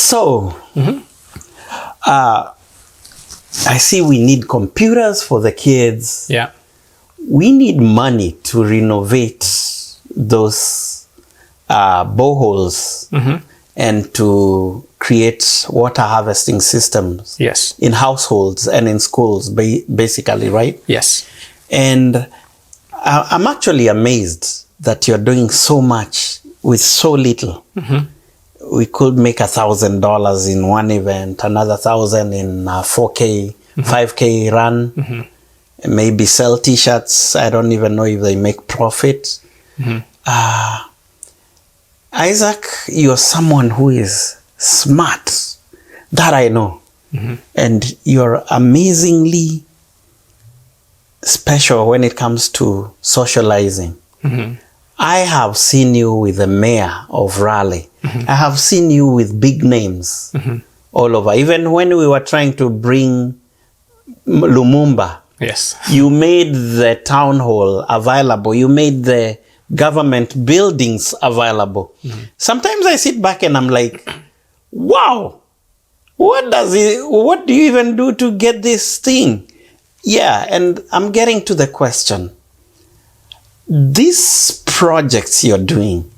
So, I see we need computers for the kids. Yeah. We need money to renovate those boreholes and to create water harvesting systems. Yes. In households and in schools, basically, right? Yes. And I'm actually amazed that you're doing so much with so little. We could make $1,000 in one event, another 1,000 in 4K, 5K run, maybe sell t-shirts. I don't even know if they make profit. Isaac, you're someone who is smart, that I know. And you're amazingly special when it comes to socializing. I have seen you with the mayor of Raleigh. I have seen you with big names all over. Even when we were trying to bring Lumumba, Yes. you made the town hall available. You made the government buildings available. Sometimes I sit back and I'm like, wow, what do you even do to get this thing? Yeah, and I'm getting to the question. These projects you're doing,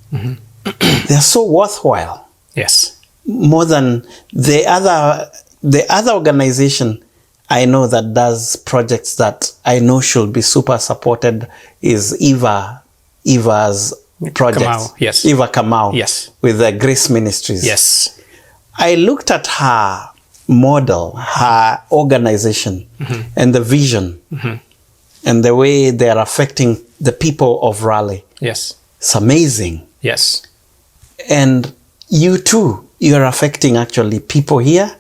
they're so worthwhile. Yes. More than the other organization I know that does projects that I know should be super supported is Eva's project. Kamau, yes. Eva Kamau. Yes. With the Grace Ministries. Yes. I looked at her model, her organization, and the vision, and the way they are affecting the people of Raleigh. Yes. It's amazing. Yes. And you too, you're affecting actually people here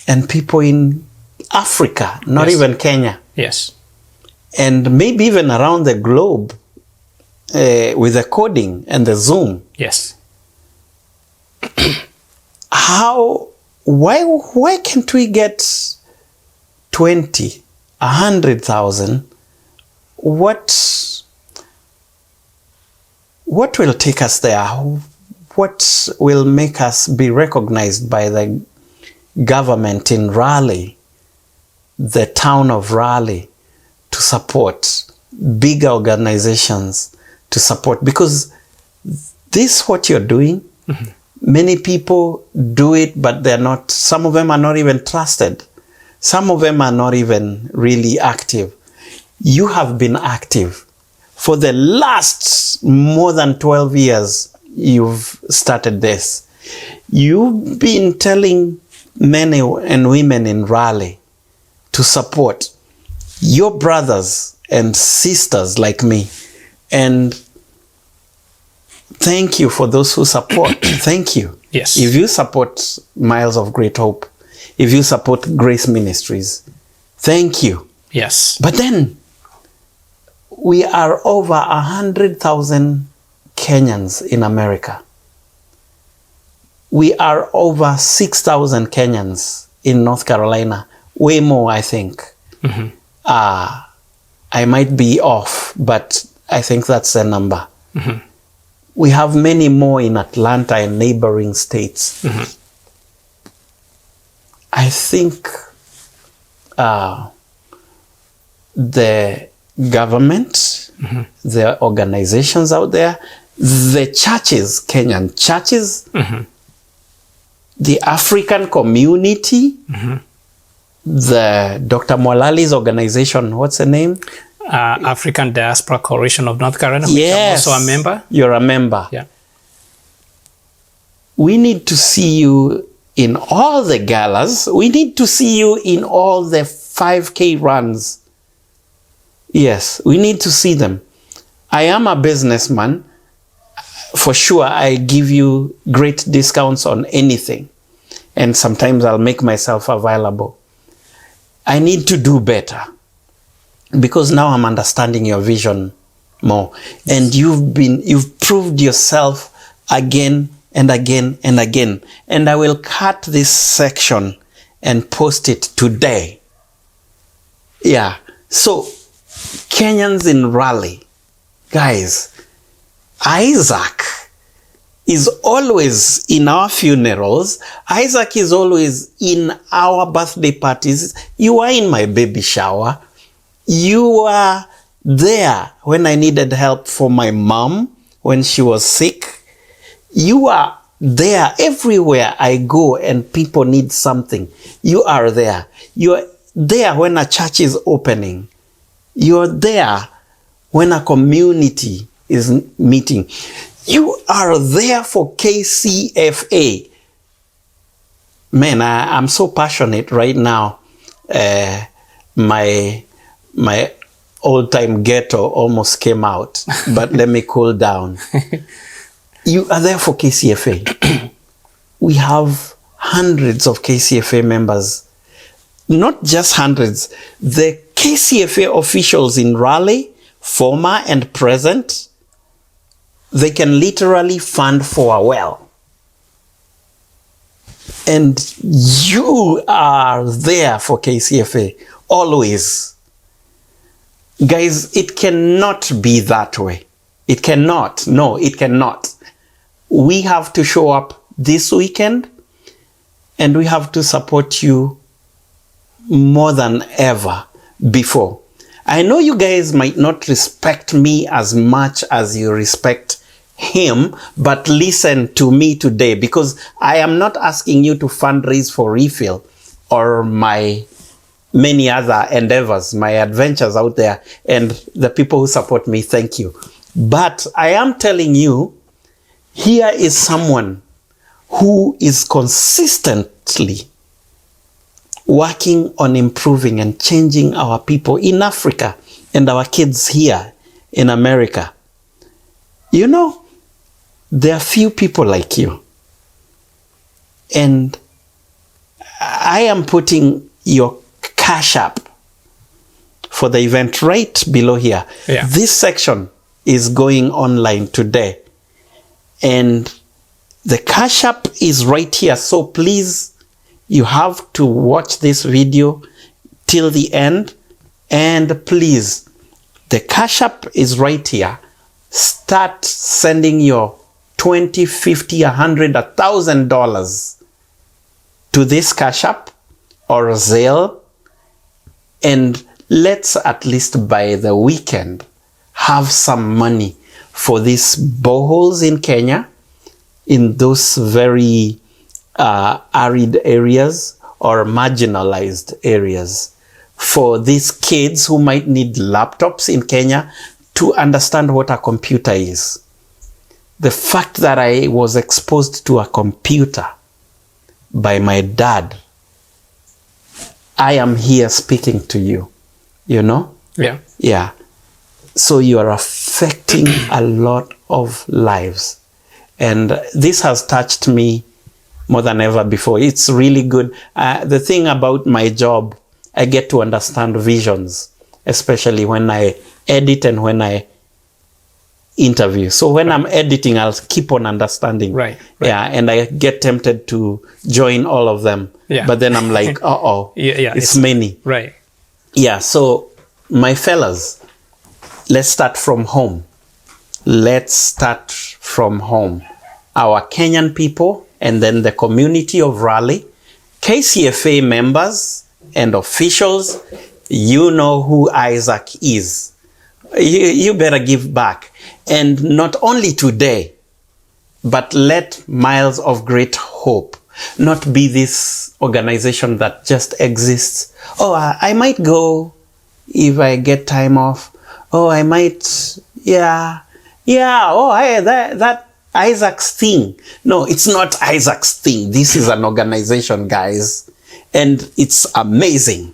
and people in Africa, not even Kenya. Yes. And maybe even around the globe with the coding and the Zoom. Yes. Why can't we get 20, 100,000? What will take us there? What will make us be recognized by the government in Raleigh, the town of Raleigh, to support bigger organizations, to support? Because this, what you're doing, many people do it, but they're not, some of them are not even trusted. Some of them are not even really active. You have been active. For the last more than 12 years, you've started this. You've been telling men and women in Raleigh to support your brothers and sisters like me. And thank you for those who support. Thank you. Yes. If you support Miles of Great Hope, if you support Grace Ministries, thank you. Yes. But then, we are over 100,000 Kenyans in America. We are over 6,000 Kenyans in North Carolina. Way more, I think. I might be off, but I think that's the number. We have many more in Atlanta and neighboring states. I think the government, the organizations out there, the churches, Kenyan churches, the African community, the Dr. Mwalali's organization, what's the name? African Diaspora Coalition of North Carolina, which Yes. I'm also a member. You're a member. Yeah. We need to see you in all the galas. We need to see you in all the 5K runs. Yes, we need to see them. I am a businessman. For sure, I give you great discounts on anything. And sometimes I'll make myself available. I need to do better. Because now I'm understanding your vision more. And you've proved yourself again and again and again. And I will cut this section and post it today. Yeah. So, Kenyans in Raleigh, guys, Isaac is always in our funerals. Isaac is always in our birthday parties. You are in my baby shower. You are there when I needed help for my mom when she was sick. You are there everywhere I go and people need something. You are there. You are there when a church is opening. You are there when a community is meeting. You are there for KCFA. Man, I'm so passionate right now. My old-time ghetto almost came out, but let me cool down. You are there for KCFA. We have hundreds of KCFA members. Not just hundreds. The KCFA officials in Raleigh, former and present, they can literally fund for a well. And you are there for KCFA, always. Guys, it cannot be that way. It cannot. No, it cannot. We have to show up this weekend and we have to support you more than ever before. I know you guys might not respect me as much as you respect him, but listen to me today, because I am not asking you to fundraise for refill or my many other endeavors, my adventures out there, and the people who support me, thank you. But I am telling you, here is someone who is consistently working on improving and changing our people in Africa and our kids here in America. You know, there are few people like you. And I am putting your Cash App for the event right below here. Yeah. This section is going online today. And the Cash App is right here. So please, you have to watch this video till the end. And please, the Cash App is right here. Start sending your $20, $50, $100, $1,000 to this Cash App or Zelle. And let's at least by the weekend have some money for these boreholes in Kenya, in those very arid areas or marginalized areas, for these kids who might need laptops in Kenya to understand what a computer is. The fact that I was exposed to a computer by my dad, I am here speaking to you, you know? Yeah. Yeah. So you are affecting a lot of lives. And this has touched me more than ever before. It's really good. The thing about my job, I get to understand visions, especially when I edit and when I interview. So when I'm editing, I'll keep on understanding. Right. Yeah, and I get tempted to join all of them. Yeah. But then I'm like, it's many. Right. Yeah, so my fellas, let's start from home. Let's start from home. Our Kenyan people and then the community of Raleigh, KCFA members and officials, you know who Isaac is. You better give back. And not only today, but let Miles of Great Hope not be this organization that just exists. Oh, I might go if I get time off. Oh, I might, yeah. Oh, hey, that Isaac's thing. No, it's not Isaac's thing. This is an organization, guys. And it's amazing.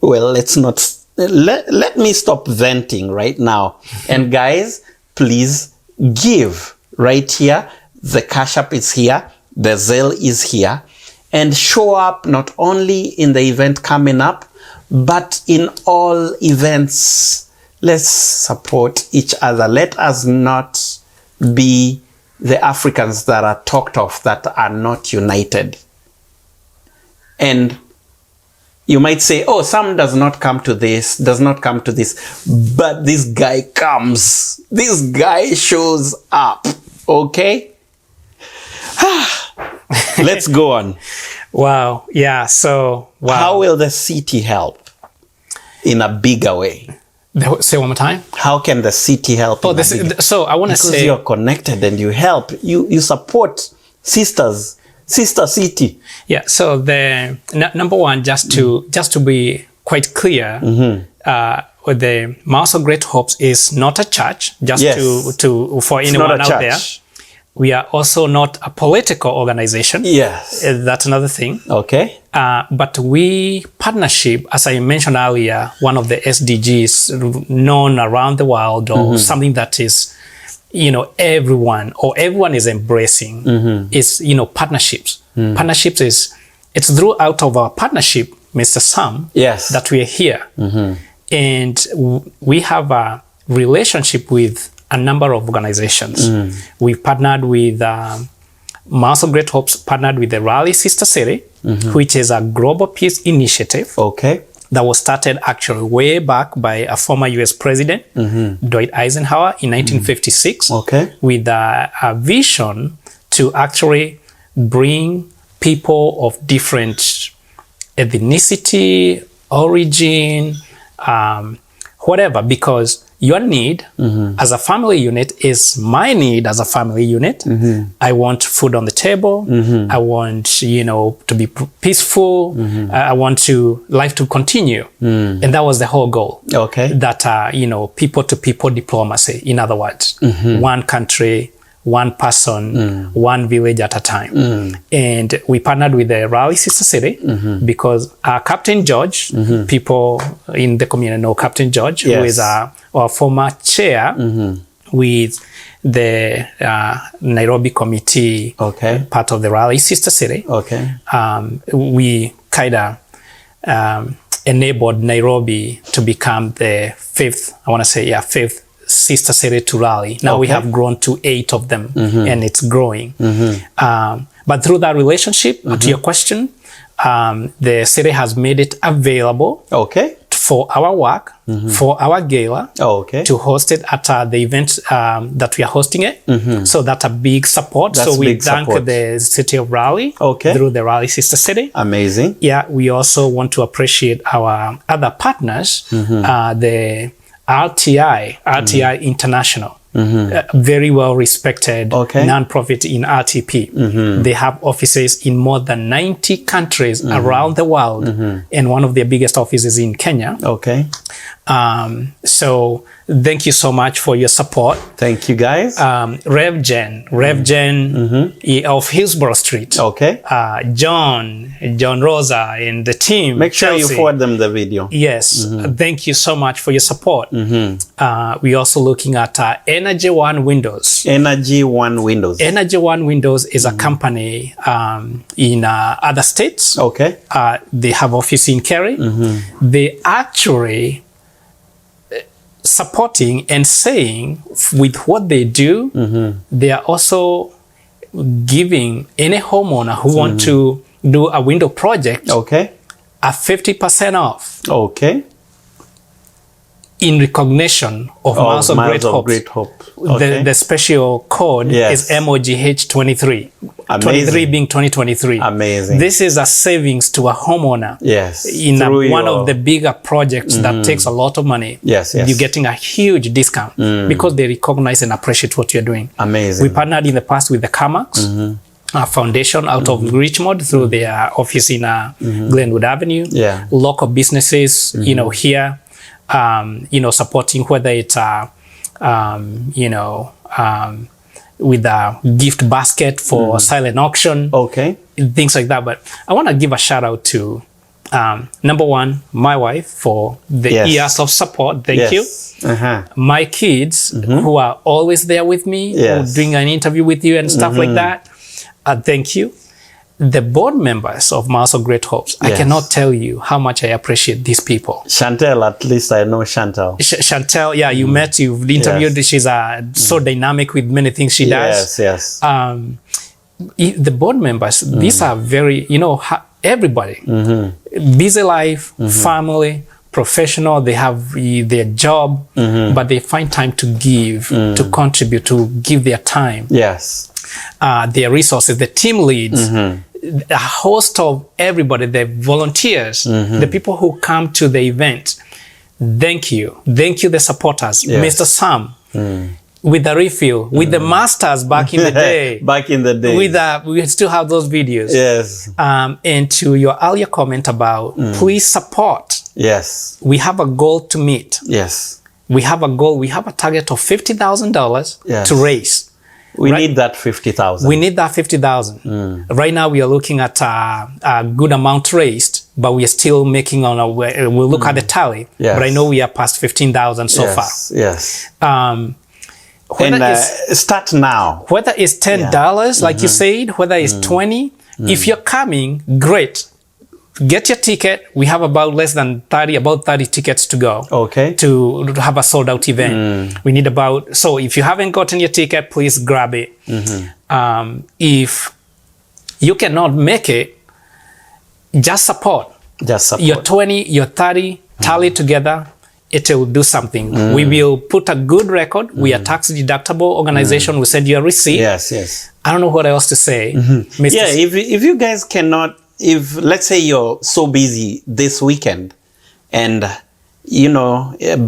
Well, let's not, let me stop venting right now. And guys, please give right here. The Cash App is here. The Zelle is here. And show up not only in the event coming up, but in all events. Let's support each other. Let us not be the Africans that are talked of that are not united. And you might say, oh, Sam does not come to this, but this guy comes. This guy shows up, okay? Let's go on. Wow. Yeah. So, wow. How will the city help in a bigger way? Say one more time. How can the city help? So I want to say, because you're connected and you help, you support sister city. Yeah. So the number one, just to be quite clear, the Mouse of Great Hopes is not a church. Just for anyone out there, we are also not a political organization. Yes, that's another thing. Okay. But we partnership, as I mentioned earlier, one of the SDGs known around the world, or something that is, everyone is embracing, is, partnerships. Partnerships it's throughout of our partnership, Mr. Sam, that we are here. And we have a relationship with a number of organizations. We've partnered with Mouse of Great Hopes, partnered with the Raleigh Sister City, which is a global peace initiative that was started actually way back by a former US president, Dwight Eisenhower, in 1956, with a vision to actually bring people of different ethnicity, origin, whatever, because your need as a family unit is my need as a family unit. I want food on the table. I want, to be peaceful. I want life to continue. And that was the whole goal. That, people to people diplomacy, in other words, one country, one person, one village at a time. And we partnered with the Raleigh Sister City because Captain George, people in the community know Captain George, who is our former chair with the Nairobi committee, part of the Raleigh Sister City. We kind of enabled Nairobi to become the fifth sister city to Raleigh. Now we have grown to 8 of them, and it's growing. But through that relationship, to your question, the city has made it available for our work, for our gala, to host it at the event that we are hosting it. So that's a big support. So we thank the city of Raleigh through the Raleigh Sister City. Amazing. Yeah, we also want to appreciate our other partners, the RTI International, very well respected nonprofit in RTP. They have offices in more than 90 countries around the world, and one of their biggest offices in Kenya. So thank you so much for your support. Thank you, guys. Rev Jen of Hillsborough Street. John Rosa and the team. Make sure Chelsea. You forward them the video. Yes. Thank you so much for your support. We're also looking at Energy One Windows. Energy One Windows. Energy One Windows is a company in other states. They have office in Kerry. They actually supporting and saying with what they do, they are also giving any homeowner who want to do a window project a 50% off. In recognition of Miles of Great Hope. The special code is MOGH 23. 23 being 2023. Amazing. This is a savings to a homeowner. In one of the bigger projects that takes a lot of money. You're getting a huge discount because they recognize and appreciate what you're doing. Amazing. We partnered in the past with the CAMAX Foundation out of Richmond through their office in Glenwood Avenue. Local businesses, here. Supporting whether it's with a gift basket for silent auction, things like that. But I want to give a shout out to number one, my wife for the years of support. Thank you. My kids who are always there with me, doing an interview with you and stuff like that. Thank you. The board members of Mouse of Great Hopes, I cannot tell you how much I appreciate these people. Chantel, at least I know Chantel. Chantel, you've interviewed. She's so dynamic with many things she does. The board members, these are very, everybody. Busy life, family, professional, they have their job, but they find time to give, to contribute, to give their time. their resources, the team leads, a host of everybody, the volunteers, the people who come to the event. Thank you, the supporters, Mr. Sam. With the refill, with the masters back in the day. Back in the day. We still have those videos. Yes. And to your earlier comment about please support. Yes. We have a goal to meet. Yes. We have a goal. We have a target of $50,000 to raise. We need that 50,000. We need that 50,000. Right now we are looking at a good amount raised, but we are still making on our way. We'll look at the tally. Yes. But I know we are past 15,000 so far. Yes. Start now. Whether it's $10, like you said, whether it's 20, if you're coming, great. Get your ticket. We have about about 30 tickets to go. Okay. To have a sold out event. We need so if you haven't gotten your ticket, please grab it. If you cannot make it, just support. Your 20, your 30, tally together. It will do something. We will put a good record. We are tax deductible organization. We send you a receipt. Yes. I don't know what else to say. Yeah, if you guys cannot, if let's say you're so busy this weekend and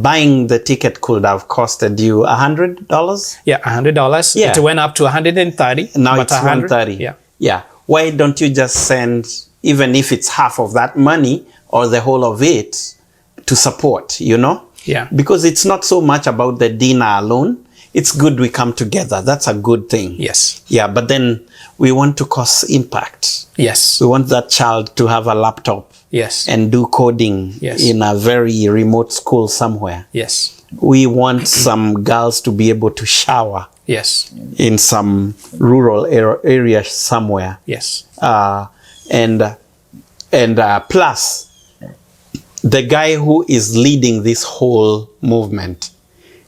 buying the ticket could have costed you $100. Yeah, $100. Yeah. It went up to 130. Now it's 130. Yeah. Why don't you just send, even if it's half of that money or the whole of it, to support, Yeah. Because it's not so much about the dinner alone. It's good we come together. That's a good thing. Yes. Yeah, but then we want to cause impact. Yes. We want that child to have a laptop. Yes. And do coding in a very remote school somewhere. Yes. We want some girls to be able to shower. Yes. In some rural area somewhere. Yes. And plus, the guy who is leading this whole movement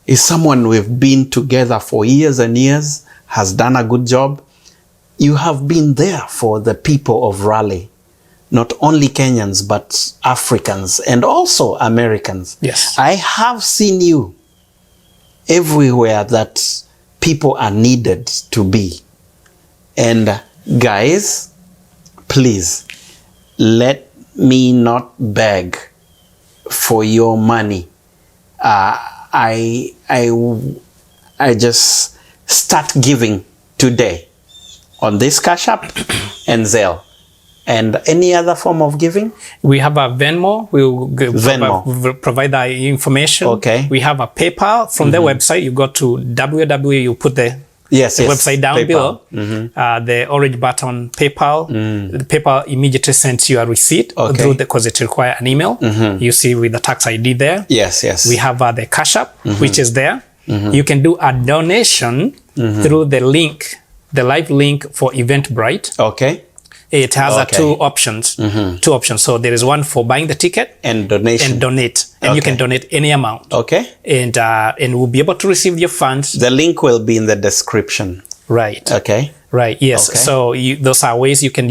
is someone we've been together for years and years, has done a good job. You have been there for the people of Raleigh, not only Kenyans, but Africans and also Americans. Yes. I have seen you everywhere that people are needed to be. And guys, please, let me not beg for your money. I just start giving today on this Cash App and Zelle. And any other form of giving? We have a Venmo. We'll provide that information. Okay. We have a PayPal from the website. You go to www. You put the website down PayPal. below. The orange button, PayPal. The PayPal immediately sends you a receipt through because it requires an email. You see with the tax ID there. Yes. We have the Cash App, which is there. You can do a donation through the link, the live link for Eventbrite. Okay. It has two options. So there is one for buying the ticket and donation. And donate. And you can donate any amount. Okay. And we'll be able to receive your funds. The link will be in the description. Right. Okay. Right. Yes. Okay. So those are ways you can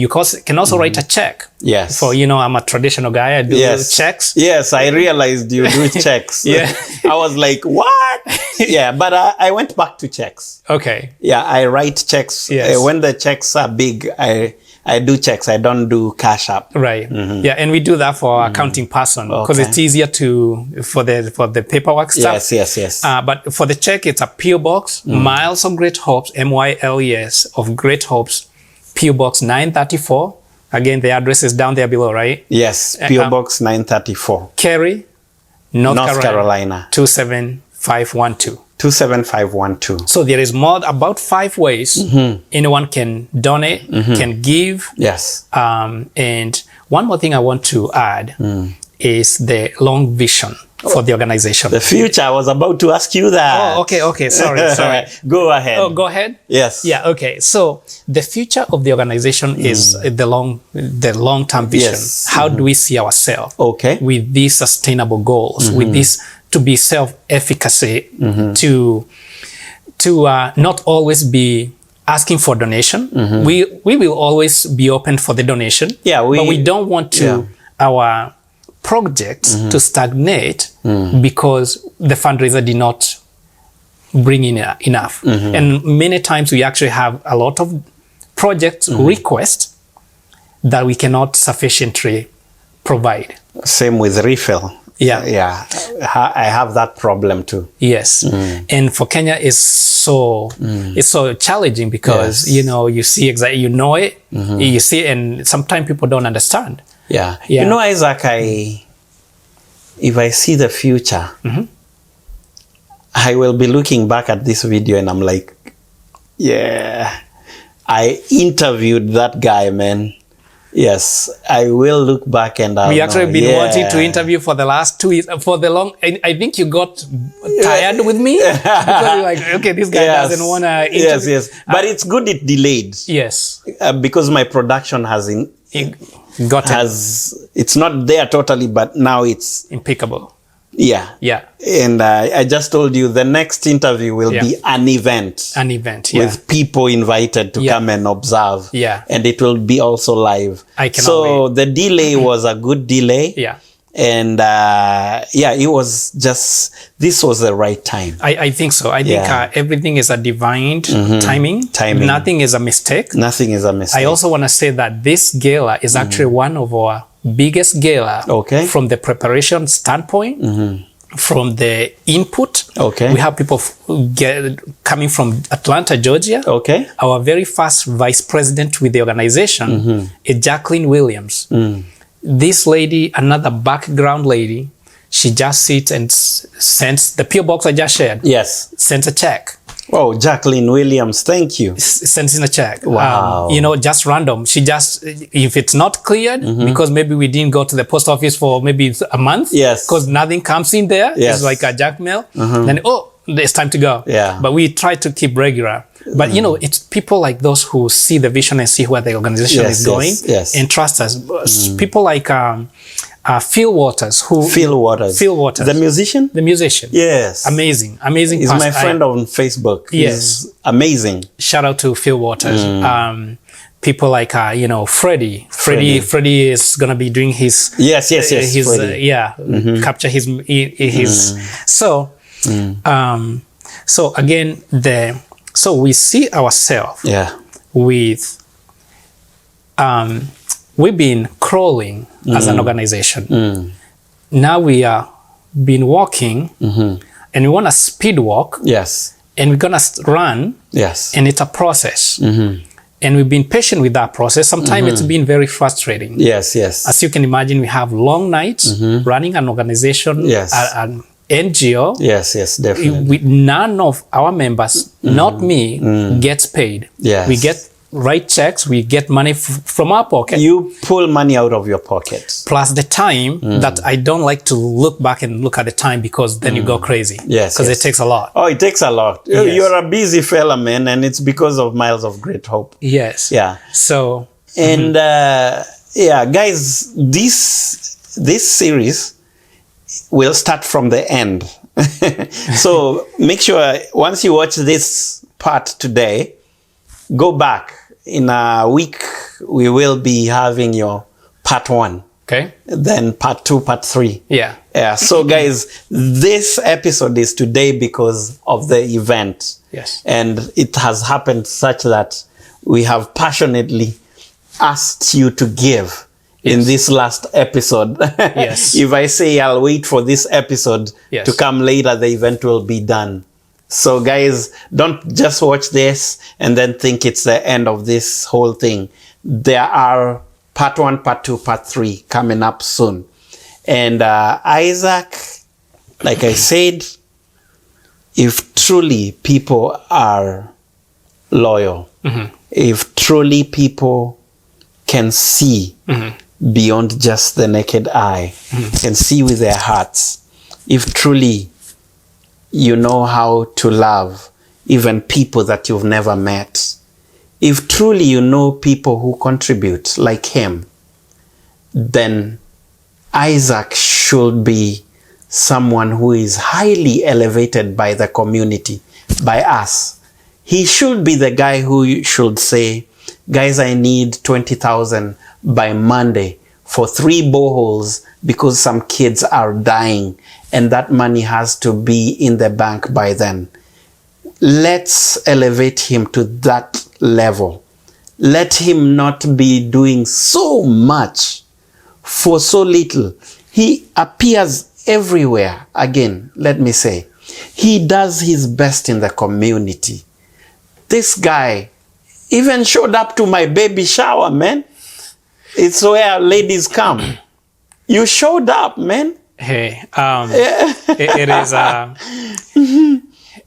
also write a check. Yes. For I'm a traditional guy. I do checks. Yes, I realized you do checks. Yeah. I was like, what? Yeah, but I went back to checks. Okay. Yeah, I write checks. Yes. When the checks are big, I do checks. I don't do Cash App. Right. Yeah, and we do that for our accounting person because it's easier for the paperwork stuff. Yes. But for the check, it's a PO Box, Miles of Great Hopes, MYLES of Great Hopes, PO Box 934. Again, the address is down there below, right? Yes, PO Box 934. Cary, North Carolina 27512. 27512. So there is about 5 ways anyone can donate, can give. Yes. And one more thing I want to add is the long vision for the organization. The future. I was about to ask you that. Oh, okay. Sorry. Go ahead. Oh, go ahead. Yes. Yeah. Okay. So the future of the organization is the long-term vision. Yes. How do we see ourselves? Okay. With these sustainable goals, with this to be self-efficacy, to not always be asking for donation. We will always be open for the donation. Yeah. But we don't want our projects to stagnate because the fundraiser did not bring in enough. And many times we actually have a lot of project requests that we cannot sufficiently provide. Same with refill. Yeah. I have that problem too. Yes. And for Kenya it's so challenging because you see exactly, it, you see, and sometimes people don't understand. Yeah. You know, Isaac, if I see the future, I will be looking back at this video and I'm like, yeah, I interviewed that guy, man. Yes, I will look back and we actually been wanting to interview for the last 2 years. For the long, I think you got tired with me because you're like, okay, this guy doesn't want to interview. Yes. But it's good it delayed. Yes. Because my production it's not there totally, but now it's impeccable. Yeah. And I just told you the next interview will be an event. An event, with people invited to come and observe. Yeah. And it will be also live. I cannot wait. The delay was a good delay. Yeah. And it was just, this was the right time. I think so. I think everything is a divine timing. Nothing is a mistake. Nothing is a mistake. I also want to say that this gala is actually one of our biggest gala from the preparation standpoint, from the input. We have people coming from Atlanta, Georgia. Our very first vice president with the organization is Jacqueline Williams. This lady, another background lady, she just sits and sends the PO box I just shared. Yes. Sends a check. Oh, Jacqueline Williams, thank you. Sends in a check. Wow. Just random. She just, if it's not cleared, because maybe we didn't go to the post office for maybe a month. Yes. Because nothing comes in there. Yes. It's like a junk mail. Then, it's time to go. Yeah. But we try to keep regular. But, it's people like those who see the vision and see where the organization is going and trust us. People like Phil Waters. Phil Waters. The musician? The musician. Yes. Amazing He's my friend on Facebook. Yes. He's amazing. Shout out to Phil Waters. People like, Freddie. Freddie is going to be doing his... Yes. Capture his... So again, so we see ourselves with, we've been crawling as an organization. Now we are been walking and we want to speed walk. Yes. And we're going to run. Yes. And it's a process. And we've been patient with that process. Sometimes it's been very frustrating. Yes. As you can imagine, we have long nights running an organization, an NGO. Yes, definitely. None of our members, not me, gets paid. Yes. We get write checks, we get money from our pocket. You pull money out of your pocket. Plus the time that I don't like to look back and look at the time because then you go crazy. Yes. Because it takes a lot. Oh, it takes a lot. Yes. You're a busy fella, man, and it's because of Miles of Great Hope. Yes. Yeah. So. And guys, this series will start from the end. So make sure once you watch this part today, go back. In a week, we will be having your part 1. Okay. Then part 2, part 3. Yeah. So guys, this episode is today because of the event. Yes. And it has happened such that we have passionately asked you to give in this last episode. Yes. If I say I'll wait for this episode to come later, the event will be done. So guys, don't just watch this and then think it's the end of this whole thing. There are part 1, part 2, part 3 coming up soon. And Isaac, like I said, if truly people are loyal, if truly people can see beyond just the naked eye, can see with their hearts, if truly you know how to love even people that you've never met, if truly you know people who contribute like him, then Isaac should be someone who is highly elevated by the community, by us. He should be the guy who should say, guys, I need 20,000 by Monday for 3 boreholes because some kids are dying and that money has to be in the bank by then. let's elevate him to that level. Let him not be doing so much for so little. He appears everywhere. Again, let me say, he does his best in the community. This guy even showed up to my baby shower, man. It's where ladies come. You showed up, man. Hey, it is,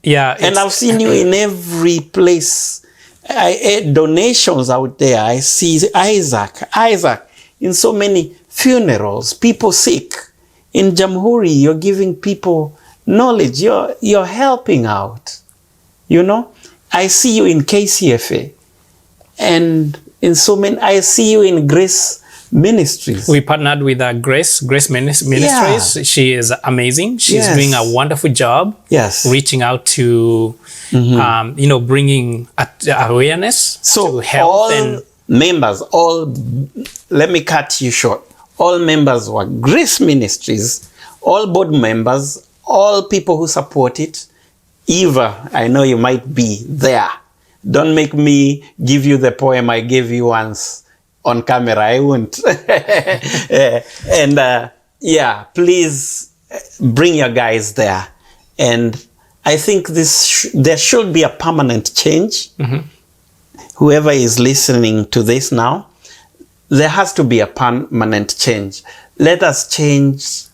yeah. And I've seen you in every place. Donations out there. I see Isaac in so many funerals, people sick. In Jamhuri, you're giving people knowledge. You're helping out. You know, I see you in KCFA, and in so many. I see you in Grace Ministries. We partnered with Grace Ministries. Yeah. She is amazing. She's doing a wonderful job. Yes. Reaching out to, bringing awareness to health. All and members, let me cut you short. All members were Grace Ministries, all board members, all people who support it. Eva, I know you might be there. Don't make me give you the poem I gave you once on camera. I won't. Please bring your guys there. And I think there should be a permanent change. Whoever is listening to this now, there has to be a permanent change. Let us change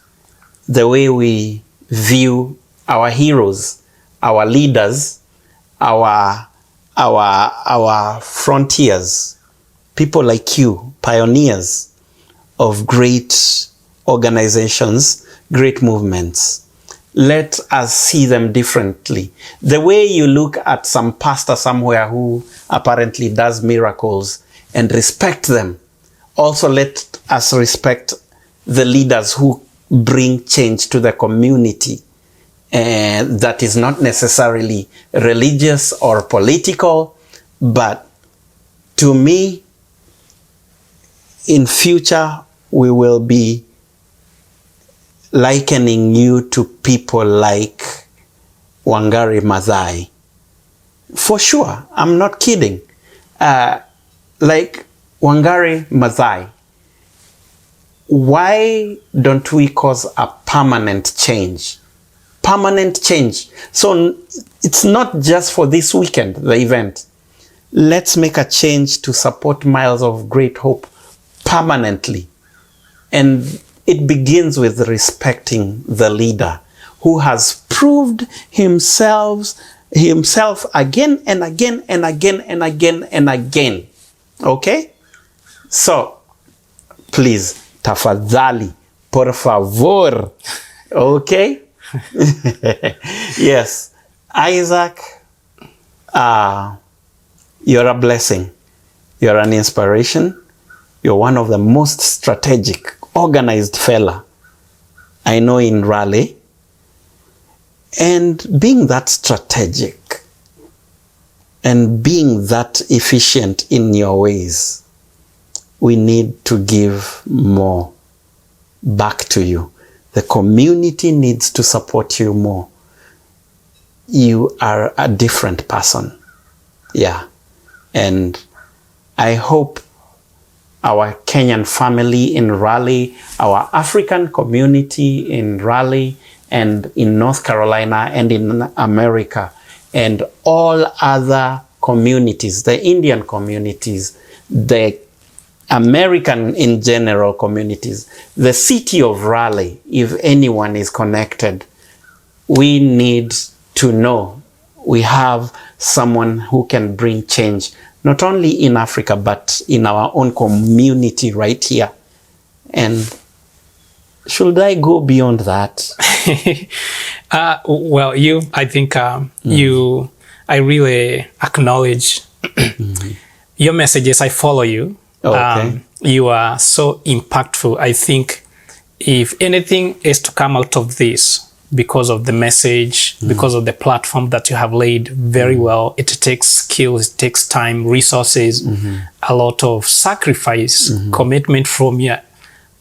the way we view our heroes, our leaders, our frontiers, people like you, pioneers of great organizations, great movements. Let us see them differently. The way you look at some pastor somewhere who apparently does miracles and respect them, also let us respect the leaders who bring change to the community. And that is not necessarily religious or political, but to me, in future, we will be likening you to people like Wangari Maathai. For sure, I'm not kidding. Like Wangari Maathai, why don't we cause a permanent change? Permanent change. So it's not just for this weekend, the event. Let's make a change to support Miles of Great Hope permanently. And it begins with respecting the leader who has proved himself again and again and again and again and again. Okay? So, please, tafadhali, por favor. Okay? Yes. Isaac, you're a blessing. You're an inspiration. You're one of the most strategic, organized fella I know in Raleigh. And being that strategic and being that efficient in your ways, we need to give more back to you. The community needs to support you more. You are a different person. Yeah. And I hope our Kenyan family in Raleigh, our African community in Raleigh and in North Carolina and in America, and all other communities, the Indian communities, the American in general communities, the city of Raleigh, if anyone is connected, we need to know we have someone who can bring change, not only in Africa, but in our own community right here. And should I go beyond that? Well, I think I really acknowledge your messages. I follow you. Okay. You are so impactful. I think if anything is to come out of this, because of the message, because of the platform that you have laid very well, it takes skills, it takes time, resources, a lot of sacrifice, commitment from you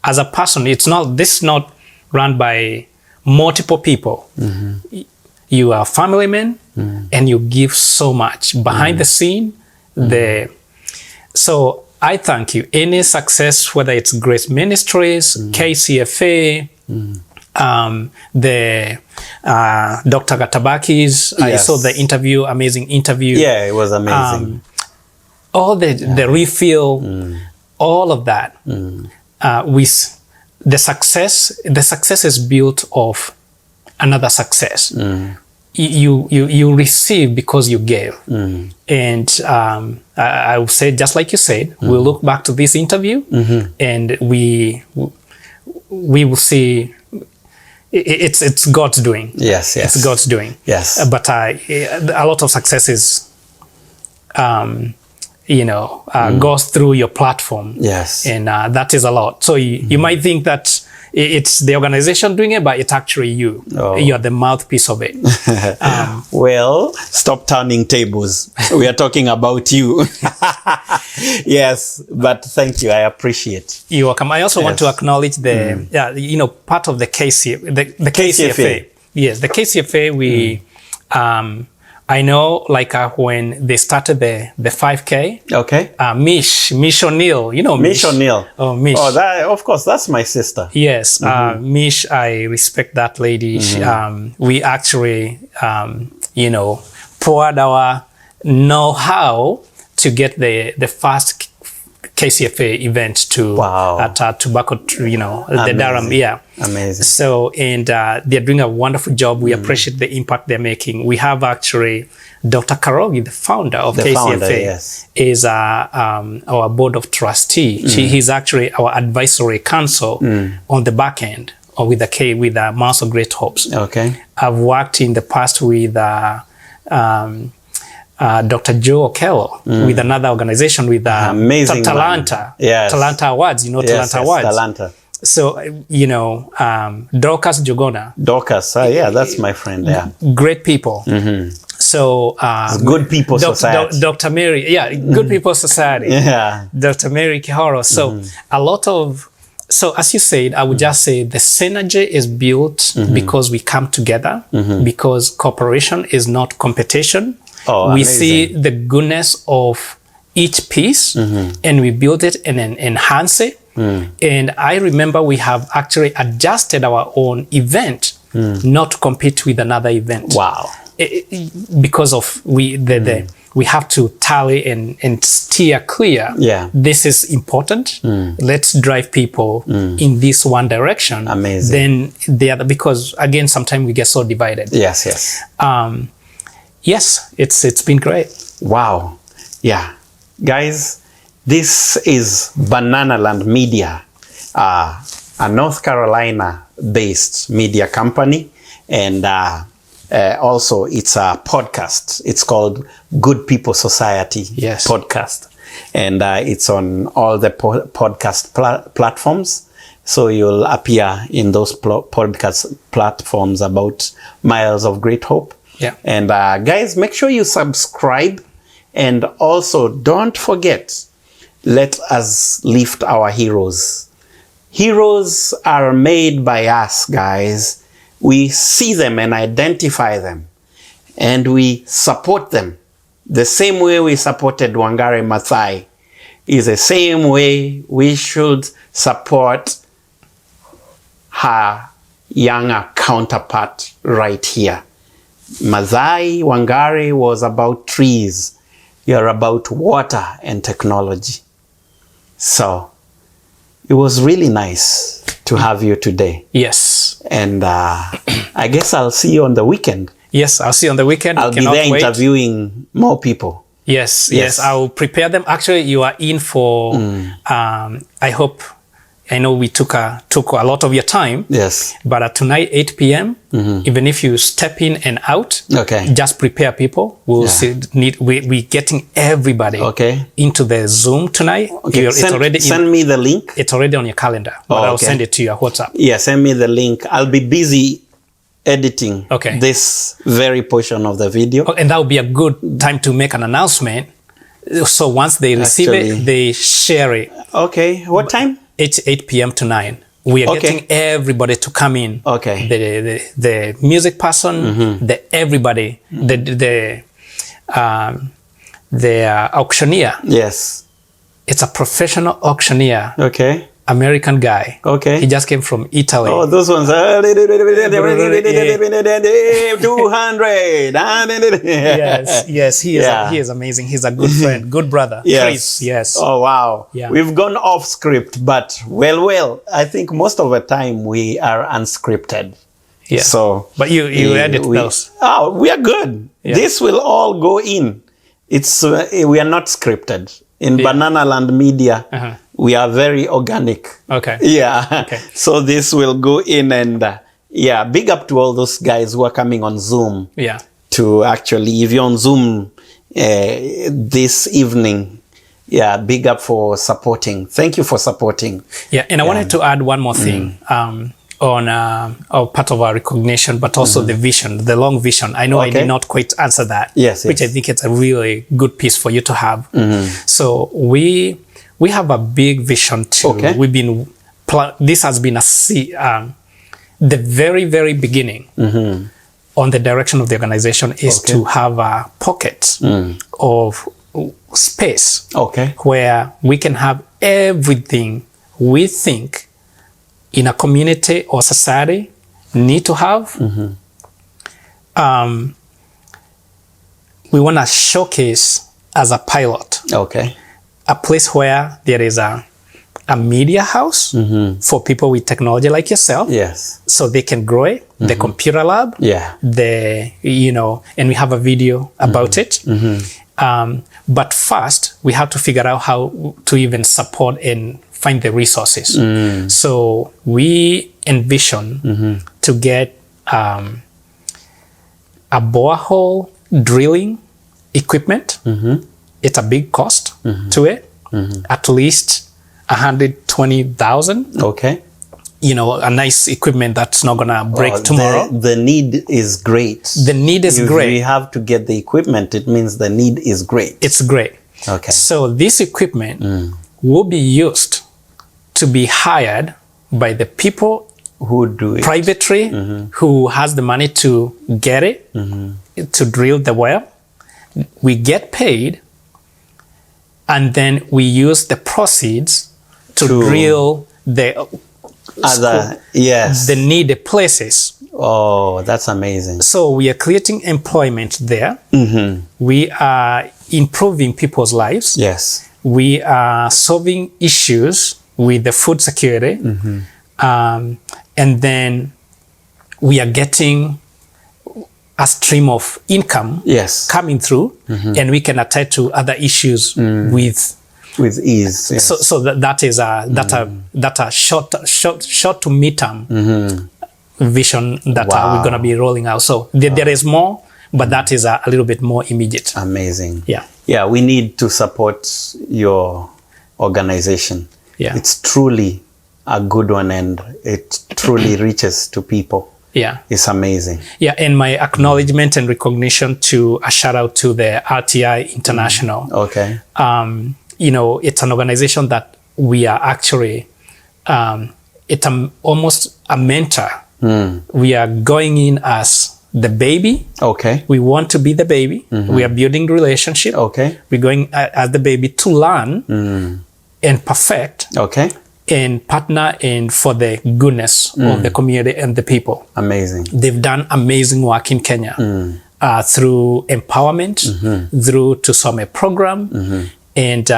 as a person. This is not run by multiple people. you are a family man, and you give so much behind the scene. So I thank you. Any success, whether it's Grace Ministries, KCFA, the Dr. Gatabaki's, I saw the interview, amazing interview. Yeah, it was amazing. All the refill, all of that. With the success is built of another success. You receive because you gave. And I would say, just like you said, we'll look back to this interview and we will see it's God's doing. Yes. It's God's doing. Yes. But a lot of success is, goes through your platform. Yes. And that is a lot. So you might think that it's the organization doing it, but it's actually you. Oh. You're the mouthpiece of it. Well, stop turning tables. We are talking about you. Yes, but thank you. I appreciate. You're welcome. I also want to acknowledge the, part of the KCFA. Yes, the KCFA, I know, when they started the 5K. Okay. Mish O'Neill, Mish O'Neill. Oh, Mish. Oh, of course, that's my sister. Yes, Mish, I respect that lady. We actually, poured our know-how to get the first KCFA event at Tobacco, the Durham. Yeah. Amazing. So, and they're doing a wonderful job. We appreciate the impact they're making. We have actually Dr. Karogi, the founder of KCFA, is our board of trustee. He's actually our advisory council on the back end, or with the Mounds of Great Hopes. Okay. I've worked in the past with Dr. Joe Okello with another organization with amazing Talanta. Yes. Talanta Awards, Talanta Awards. Talanta. So, Dorcas Jogona. Dorcas, that's my friend. Yeah. Great people. So, Good People Society. Dr. Mary, Good People Society. Yeah. Dr. Mary Kihoro. So, so as you said, I would just say the synergy is built because we come together, because cooperation is not competition. Oh, we amazing. see the goodness of each piece and we build it and then enhance it. And I remember we have actually adjusted our own event not to compete with another event. Wow. Because of we have to tally and steer clear. Yeah. This is important. Let's drive people in this one direction. Amazing. Then the other, because again, sometimes we get so divided. Yes. Yes, it's been great. Wow. Yeah. Guys, this is Banana Land Media, a North Carolina-based media company. And also, it's a podcast. It's called Good People Society Podcast. And it's on all the podcast platforms. So you'll appear in those podcast platforms about Miles of Great Hope. Yeah. And guys, make sure you subscribe. And also, don't forget, let us lift our heroes. Heroes are made by us, guys. We see them and identify them. And we support them. The same way we supported Wangari Maathai is the same way we should support her younger counterpart right here. Maathai, Wangari was about trees. You're about water and technology. So it was really nice to have you today. Yes. And I guess I'll see you on the weekend. Yes, I'll see you on the weekend. I'll be there interviewing more people. Yes. I'll prepare them. Actually, you are in for, I know we took a lot of your time. Yes. But tonight, 8 p.m., even if you step in and out, just prepare people. We'll we're getting everybody into the Zoom tonight. Okay. Send me the link. It's already on your calendar, but I'll send it to your WhatsApp. Yeah, send me the link. I'll be busy editing this very portion of the video. And that would be a good time to make an announcement. So once they receive it, they share it. Okay. What time? It's 8 p.m. to 9. We are Okay. getting everybody to come in. Okay. The music person, the everybody, the auctioneer. Yes. It's a professional auctioneer, Okay. American guy. Okay. He just came from Italy. Oh, those ones. 200. Yes, he is amazing. He's a good friend, good brother. Yes. Chris, yes. Oh, wow. Yeah. We've gone off script, but well, I think most of the time we are unscripted. Yeah. So, But you edit those. Oh, we are good. Yeah. This will all go in. It's we are not scripted. In Banana Land Media, we are very organic. Okay. Yeah. Okay. So this will go in and big up to all those guys who are coming on Zoom. Yeah. To actually, if you're on Zoom this evening, big up for supporting. Thank you for supporting. Yeah, and I wanted to add one more thing on part of our recognition, but also the vision, the long vision. I know I did not quite answer that. Yes. Which I think it's a really good piece for you to have. So we have a big vision too. Okay. We've been this has been the very, very beginning on the direction of the organization is to have a pocket of space where we can have everything we think in a community or society need to have. We want to showcase as a pilot a place where there is a media house for people with technology like yourself. Yes. So they can grow it, the computer lab, and we have a video about it. But first, we have to figure out how to even support and find the resources. So we envision to get a borehole drilling equipment. It's a big cost to it, at least $120,000. Okay. A nice equipment that's not gonna break tomorrow. The need is great. The need is great. We have to get the equipment. It means the need is great. It's great. Okay. So this equipment will be used to be hired by the people who do it privately, who has the money to get it, to drill the well. We get paid, and then we use the proceeds to drill the other the needed places. Oh, that's amazing. So we are creating employment there. We are improving people's lives. Yes. We are solving issues with the food security. And then we are getting a stream of income coming through, and we can attend to other issues with ease. Yes. So that is a short to midterm vision that we're going to be rolling out. So there is more, but that is a little bit more immediate. Amazing. Yeah. We need to support your organization. Yeah. It's truly a good one, and it truly reaches to people. Yeah. It's amazing. Yeah, and my acknowledgement and recognition to a shout out to the RTI International. Okay. It's an organization that we are actually, it's almost a mentor. We are going in as the baby. Okay. We want to be the baby. We are building relationship. Okay. We're going as the baby to learn and perfect. Okay. And partner in for the goodness of the community and the people. Amazing. They've done amazing work in Kenya through empowerment, through to Some program, and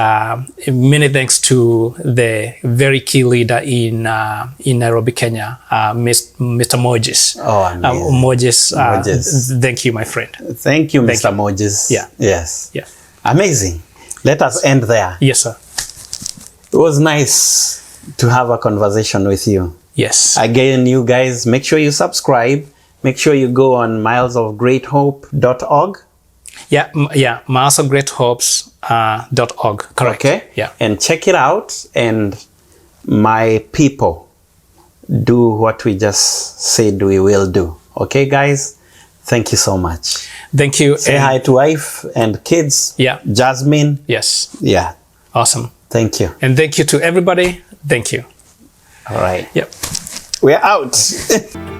many thanks to the very key leader in Nairobi, Kenya, Mr. Mogh. Oh, amazing. Mogh, thank you, my friend. Thank you, Mr. Mogh. Yeah. Yes. Yeah. Amazing. Let us end there. Yes, sir. It was nice to have a conversation with you. Yes. Again, you guys, make sure you subscribe. Make sure you go on milesofgreathopes.org. Yeah, milesofgreathopes.org. Correct. Okay. Yeah. And check it out. And my people, do what we just said we will do. Okay, guys? Thank you so much. Thank you. Say hi to wife and kids. Yeah. Jasmine. Yes. Yeah. Awesome. Thank you. And thank you to everybody. Thank you. All right. Yep. We're out.